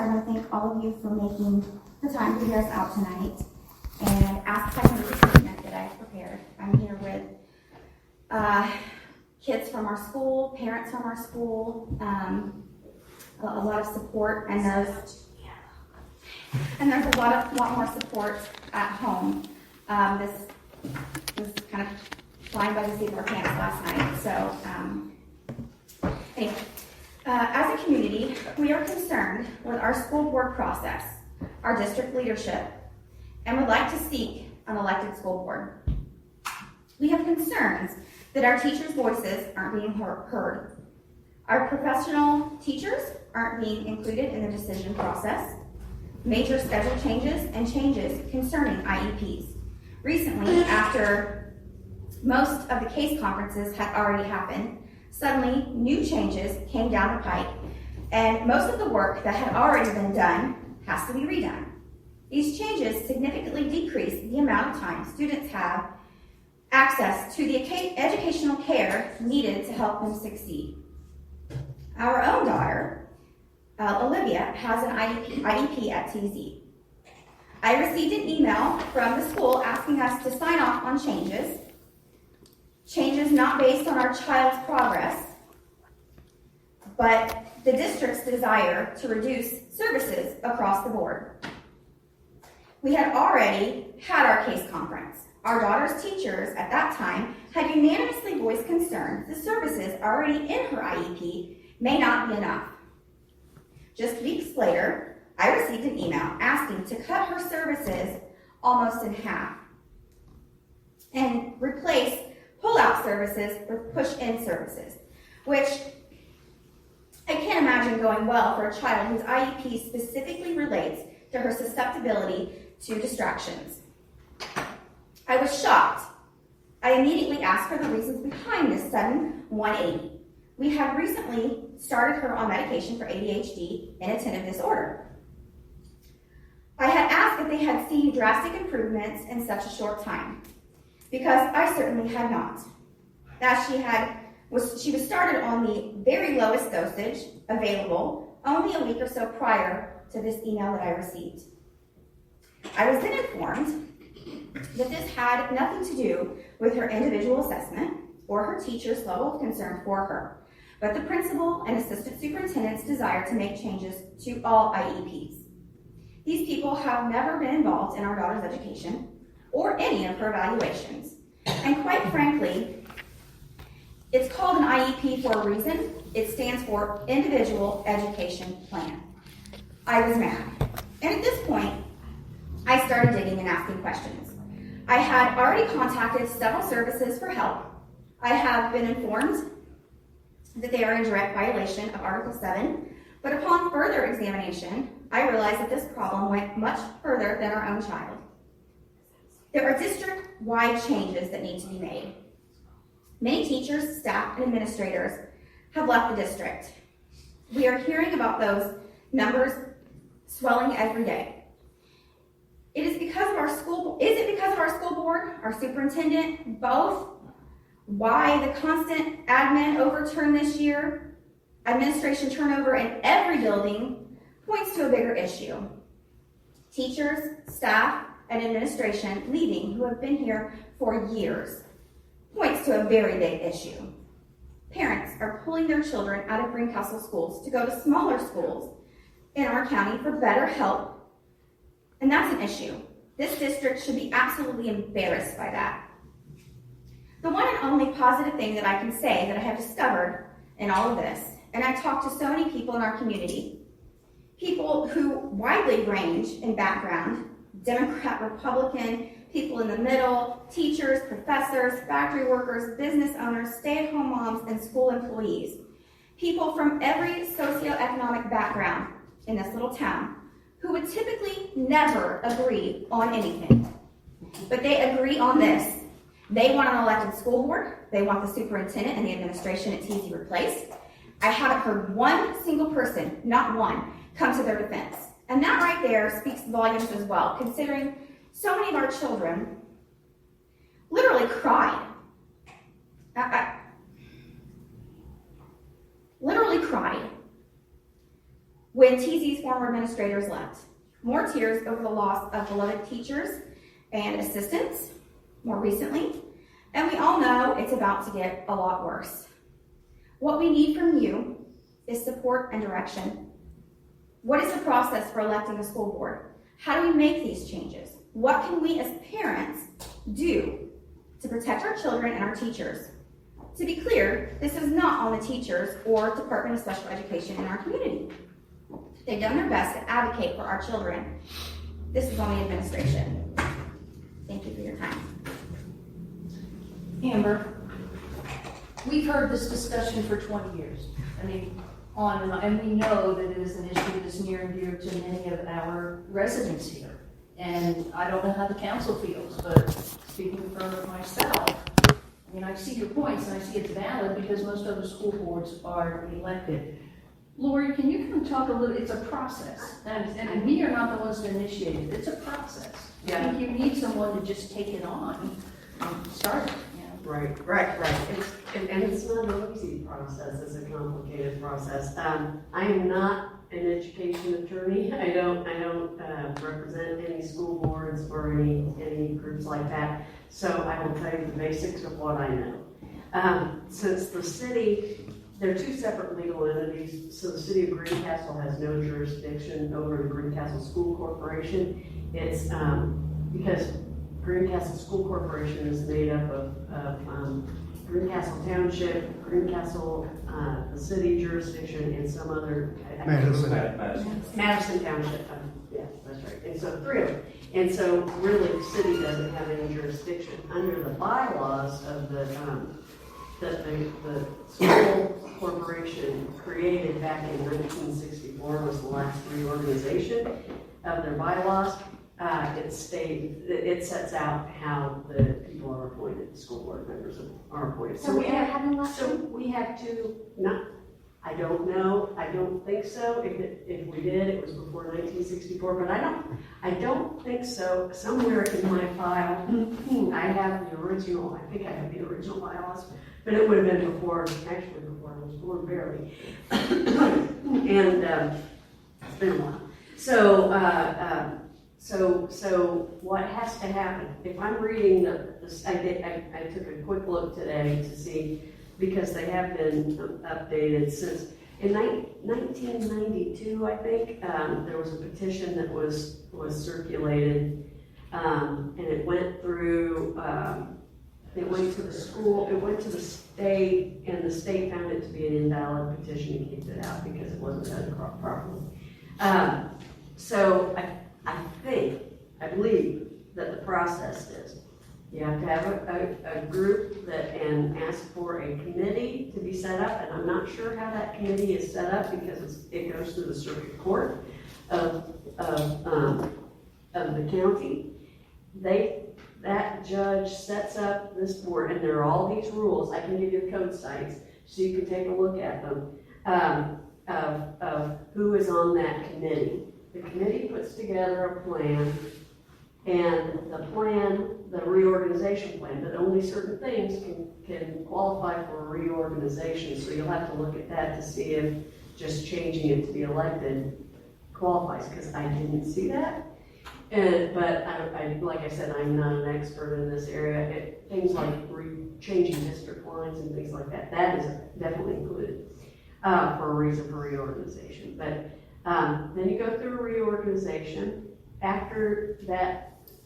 I want to thank all of you for making the time to hear us out tonight and ask if I can read the statement that I've prepared. I'm here with kids from our school, parents from our school, a lot of support, and there's a lot more support at home. This was kind of flying by the seat of our pants last night. So anyway, as a community, we are concerned with our school board process, our district leadership, and would like to seek an elected school board. We have concerns that our teachers' voices aren't being heard. Our professional teachers aren't being included in the decision process. Major schedule changes and changes concerning IEPs. Recently, after most of the case conferences had already happened, suddenly new changes came down the pike, and most of the work that had already been done has to be redone. These changes significantly decrease the amount of time students have access to the educational care needed to help them succeed. Our own daughter, Olivia, has an IEP at TZ. I received an email from the school asking us to sign off on changes not based on our child's progress, but the district's desire to reduce services across the board. We had already had our case conference. Our daughter's teachers at that time had unanimously voiced concerns the services already in her IEP may not be enough. Just weeks later, I received an email asking to cut her services almost in half and replace pull-out services with push-in services, which I can't imagine going well for a child whose IEP specifically relates to her susceptibility to distractions. I was shocked. I immediately asked for the reasons behind this sudden 180. We had recently started her on medication for ADHD and attentive disorder. I had asked if they had seen drastic improvements in such a short time, because I certainly had not. As she was started on the very lowest dosage available only a week or so prior to this email that I received. I was then informed that this had nothing to do with her individual assessment or her teacher's level of concern for her, but the principal and assistant superintendent's desire to make changes to all IEPs. These people have never been involved in our daughter's education or any of her evaluations. And quite frankly, it's called an IEP for a reason. It stands for Individual Education Plan. I was mad. And at this point, I started digging and asking questions. I had already contacted several services for help. I have been informed that they are in direct violation of Article 7, but upon further examination, I realized that this problem went much further than our own child. There are district-wide changes that need to be made. Many teachers, staff, and administrators have left the district. We are hearing about those numbers swelling every day. Is it because of our school board, our superintendent, both? Why the constant admin overturn this year? Administration turnover in every building points to a bigger issue. Teachers, staff, and administration leaving who have been here for years points to a very big issue. Parents are pulling their children out of Greencastle schools to go to smaller schools in our county for better help, and that's an issue. This district should be absolutely embarrassed by that. The one and only positive thing that I can say that I have discovered in all of this, and I've talked to so many people in our community, people who widely range in background, Democrat, Republican, people in the middle, teachers, professors, factory workers, business owners, stay-at-home moms, and school employees. People from every socioeconomic background in this little town who would typically never agree on anything. But they agree on this. They want an elected school board. They want the superintendent and the administration at TZ replaced. I haven't heard one single person, not one, come to their defense. And that right there speaks volumes as well, considering so many of our children literally cried. Literally cried when TZ's former administrators left. More tears over the loss of beloved teachers and assistants more recently. And we all know it's about to get a lot worse. What we need from you is support and direction. What is the process for electing a school board? How do we make these changes? What can we as parents do to protect our children and our teachers? To be clear, this is not on the teachers or Department of Special Education in our community. They've done their best to advocate for our children. This is on the administration. Thank you for your time. Amber, we've heard this discussion for 20 years. I mean, on and on, and we know that it is an issue that's near and dear to many of our residents here. And I don't know how the council feels, but speaking for myself, I mean, I see your points and I see it's valid because most other school boards are elected. Lori, can you come talk a little, it's a process, and we are not the ones to initiate it, it's a process. Yeah. I think you need someone to just take it on and start it. Right. And it's not an easy process, it's a complicated process. I am not an education attorney. I don't represent any school boards or any groups like that. So I will tell you the basics of what I know. Since the city, they're two separate legal entities, so the city of Greencastle has no jurisdiction over the Greencastle School Corporation. It's because Greencastle School Corporation is made up of Greencastle Township, Greencastle, the city jurisdiction, and some other. Madison Township. Yeah, that's right. And so 3 of them. And so really the city doesn't have any jurisdiction. Under the bylaws of the school corporation created back in 1964 was the last reorganization of their bylaws. It sets out how the people are appointed, the school board members are appointed. So we have an election? So we have to, I don't know, I don't think so. If we did, it was before 1964, but I don't think so. Somewhere in my file, I have the original, I think I have the original bylaws, but it would have been before I was born, barely. And it's been a while. So what has to happen? If I'm reading this, I took a quick look today to see, because they have been updated since, in 1992, I think, there was a petition that was circulated, and it went through, it went to the school, it went to the state, and the state found it to be an invalid petition and kicked it out because it wasn't done properly. So I believe that the process is you have to have a group and ask for a committee to be set up, and I'm not sure how that committee is set up because it goes through the circuit court of the county. That judge sets up this board, and there are all these rules. I can give you the code sites so you can take a look at them of who is on that committee. The committee puts together a plan, and the reorganization plan, but only certain things can qualify for a reorganization, so you'll have to look at that to see if just changing it to be elected qualifies, because I didn't see that. But like I said, I'm not an expert in this area. Things like changing district lines and things like that, that is definitely included for a reason for reorganization. But then you go through a reorganization. After that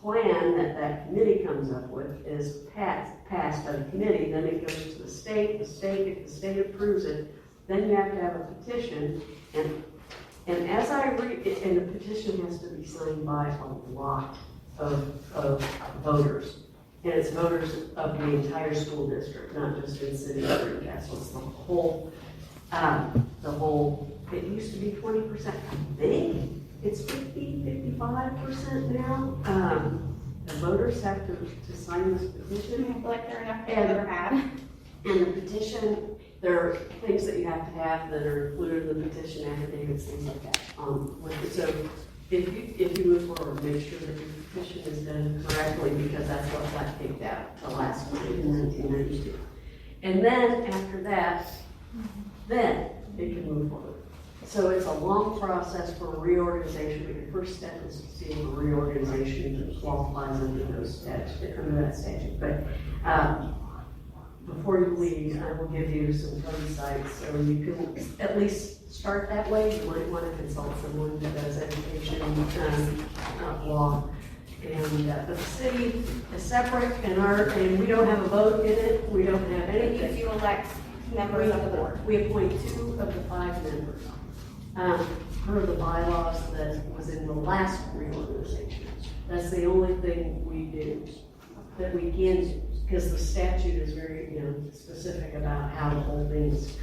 plan that committee comes up with is passed by the committee, then it goes to the state. If the state approves it, then you have to have a petition. And as I read it, and the petition has to be signed by a lot of voters. And it's voters of the entire school district, not just in the city of Greencastle. It's the whole, it used to be 20%. I think it's 55% now. The voters have to sign this petition. I feel like they're enough they've ever had. And the petition, there are things that you have to have that are included in the petition, affidavits, things like that. So if you move forward, make sure that your petition is done correctly, because that's what got kicked out the last time in 1992. And then after that, then it can move forward. So it's a long process for reorganization, but your first step is to see a reorganization that qualifies under those statutes, under that statute. But before you leave, I will give you some code sites, so you can at least start that way. You might want to consult someone that does education, law. And the city is separate, and we don't have a vote in it. We don't have anything. You elect members of the board. We appoint 2 of the 5 members. Per the bylaws that was in the last reorganization. That's the only thing we do, that we can do, because the statute is very, specific about how the whole thing's,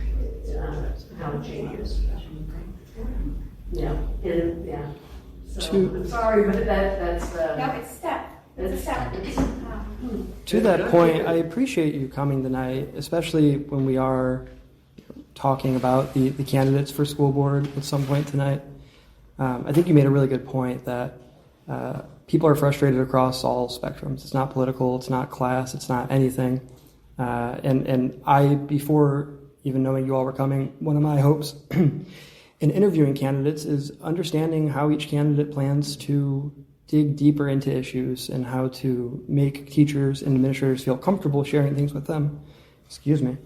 how it changes. Yeah, and, yeah. So, I'm sorry, but that's the. No, it's a step. It's a step. To that point, I appreciate you coming tonight, especially when we are talking about the candidates for school board at some point tonight. I think you made a really good point that people are frustrated across all spectrums. It's not political, it's not class, it's not anything. And I, before even knowing you all were coming, one of my hopes in interviewing candidates is understanding how each candidate plans to dig deeper into issues and how to make teachers and administrators feel comfortable sharing things with them. Excuse me.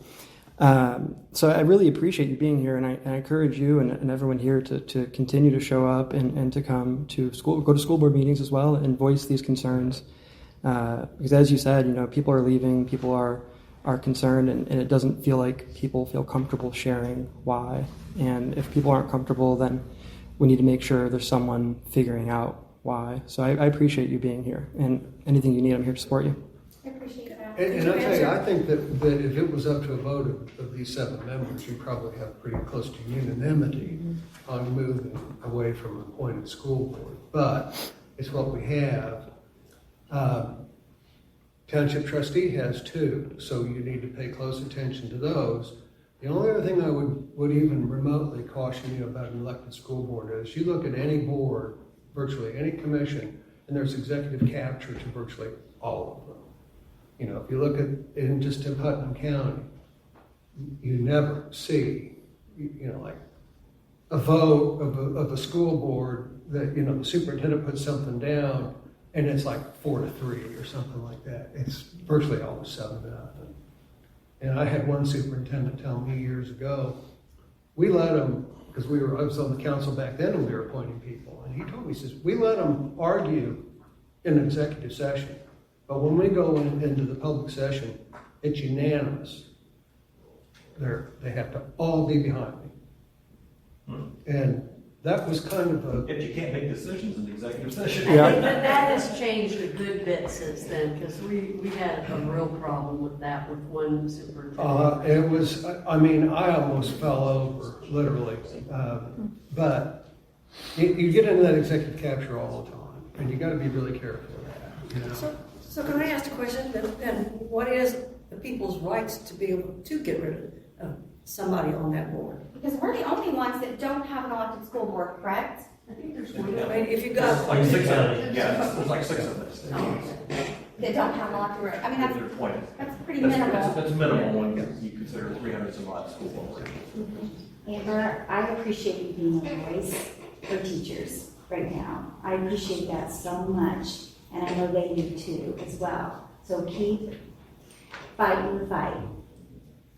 So I really appreciate you being here, and I encourage you and everyone here to continue to show up and to come to school, go to school board meetings as well, and voice these concerns. Because as you said, people are leaving, people are concerned, and it doesn't feel like people feel comfortable sharing why. And if people aren't comfortable, then we need to make sure there's someone figuring out why. So I appreciate you being here, and anything you need, I'm here to support you. I appreciate that. And I'll tell you, I think that if it was up to a vote of these 7 members, you'd probably have pretty close to unanimity on moving away from appointed school board. But it's what we have. Township trustee has 2, so you need to pay close attention to those. The only other thing I would even remotely caution you about an elected school board is you look at any board, virtually any commission, and there's executive capture to virtually all of them. If you look at just in Putnam County, you never see, like a vote of a school board that, the superintendent puts something down and it's like 4-3 or something like that. It's virtually always 7-0. And I had one superintendent tell me years ago, we let them, because I was on the council back then and we were appointing people, and he told me, he says, we let them argue in an executive session. But when we go into the public session, it's unanimous. They have to all be behind me. And that was kind of a... If you can't make decisions in the executive session. I think that has changed a good bit since then, because we had a real problem with that with one superintendent. It was, I almost fell over, literally. But you get into that executive capture all the time, and you got to be really careful of that. So can I ask a question? Then what is the people's rights to be able to get rid of somebody on that board? Because we're the only ones that don't have an elected school board, correct? I think there's one. I mean, if you got Like 6 of them. Yeah, there's like 6 of them. That don't have an elected board. I mean, If they're appointed. that's pretty That's minimal. minimal when you consider 300 some odd school boards. Amber, I appreciate you being a voice for teachers right now. I appreciate that so much, and I know they do too as well. So keep fighting the fight.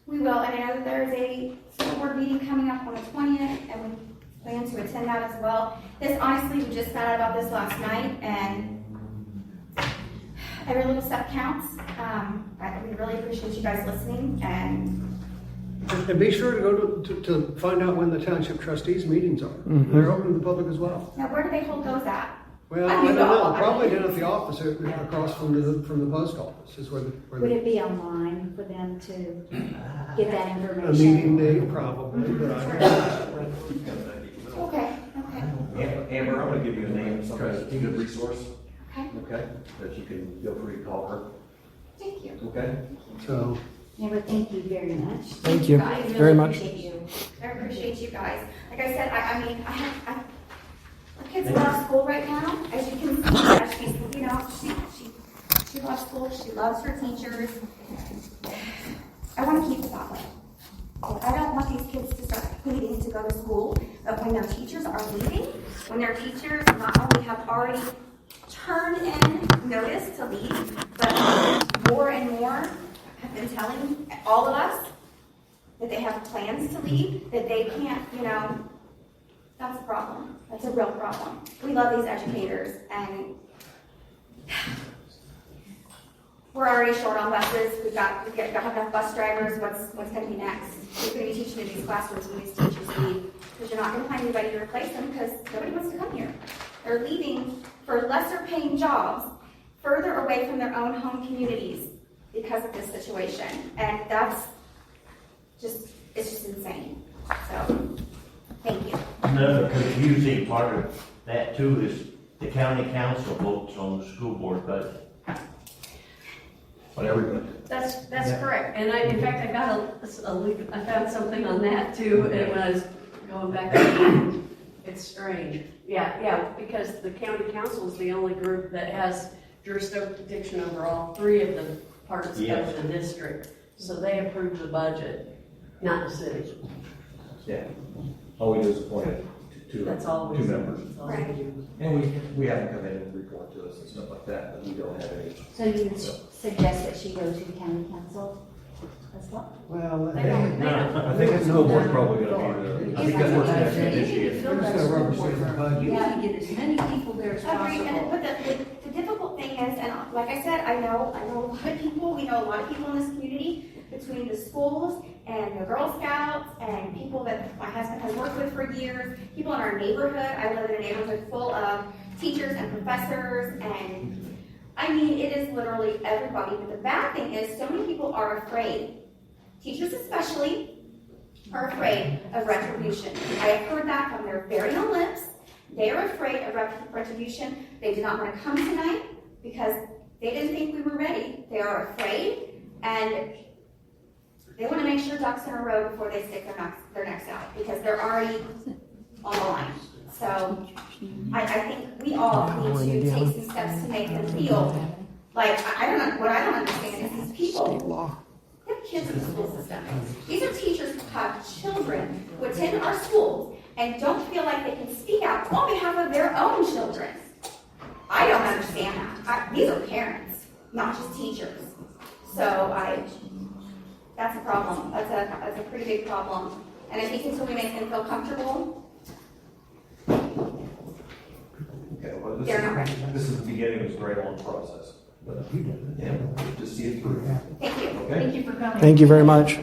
We will, and I know that there's a school board meeting coming up on the 20th, and we plan to attend that as well. This, honestly, we just found out about this last night, and every little step counts. We really appreciate you guys listening, and be sure to go to find out when the township trustees meetings are. Mm-hmm. They're open to the public as well. now where do they hold those at? Well, I I mean, don't know. I mean- Probably down at the office across from the post office is where Would it be online for them to get that a information? meeting date probably. But Okay. Amber, I'm going to give you a name of somebody that's a good resource, Okay. okay, that you can feel free to call her, Thank you. okay? so Amber, thank you very much. Thank you guys. very much. Appreciate you. I appreciate you guys. Like I said, our kids love school right now, as you can see. She loves school. She loves her teachers. I want to keep it that way. I don't want these kids to start hating to go to school, but when their teachers are leaving, when their teachers not only have already turned in notice to leave, but more and more have been telling all of us that they have plans to leave, that they can't, that's a problem. That's a real problem. We love these educators, and we're already short on buses. We don't have enough bus drivers. What's going to be next? Who's going to be teaching in these classrooms when these teachers leave? Because you're not going to find anybody to replace them because nobody wants to come here. They're leaving for lesser paying jobs further away from their own home communities because of this situation. And it's just insane. So, thank you. Another confusing part of that too is the county council votes on the school board budget. On everybody. That's correct. And in fact, I found something on that too, and when I was going back, it's strange. Yeah, because the county council is the only group that has jurisdiction over all three of the parts of the district. So they approve the budget, not the city. Yeah. All we do is appoint two members. Right. And we have them come in and report to us and stuff like that, but we don't have any. So you would suggest that she go to the county council as well? Well, I think the school board's probably gonna be the, I think that's what's going to initiate. Fill that Who's gonna school board represent the vote. You budget? need to get as many people there as Agreed, possible. but the difficult thing is, and like I said, I know a lot of people, we know a lot of people in this community, between the schools and the Girl Scouts and people that my husband has worked with for years, people in our neighborhood. I live in a neighborhood full of teachers and professors, and I mean, it is literally everybody. But the bad thing is, so many people are afraid, teachers especially, are afraid of retribution. I have heard that from their very own lips. They are afraid of retribution. They do not want to come tonight because they didn't think we were ready. They are afraid, and they want to make sure ducks in a row before they stick their necks out because they're already on the line. So I think we all need to take some steps to make them feel like, I don't know, what I don't understand is these people, they have kids in the school system. These are teachers who have children who attend our schools and don't feel like they can speak out on behalf of their own children. I don't understand that. These are parents, not just teachers. So that's a problem. That's a pretty big problem. And I think until we make them feel comfortable, Okay, well, they're not ready. this is the beginning of this great long process. But, yeah, just see it through. Thank you. Okay? Thank you for coming. Thank you very much.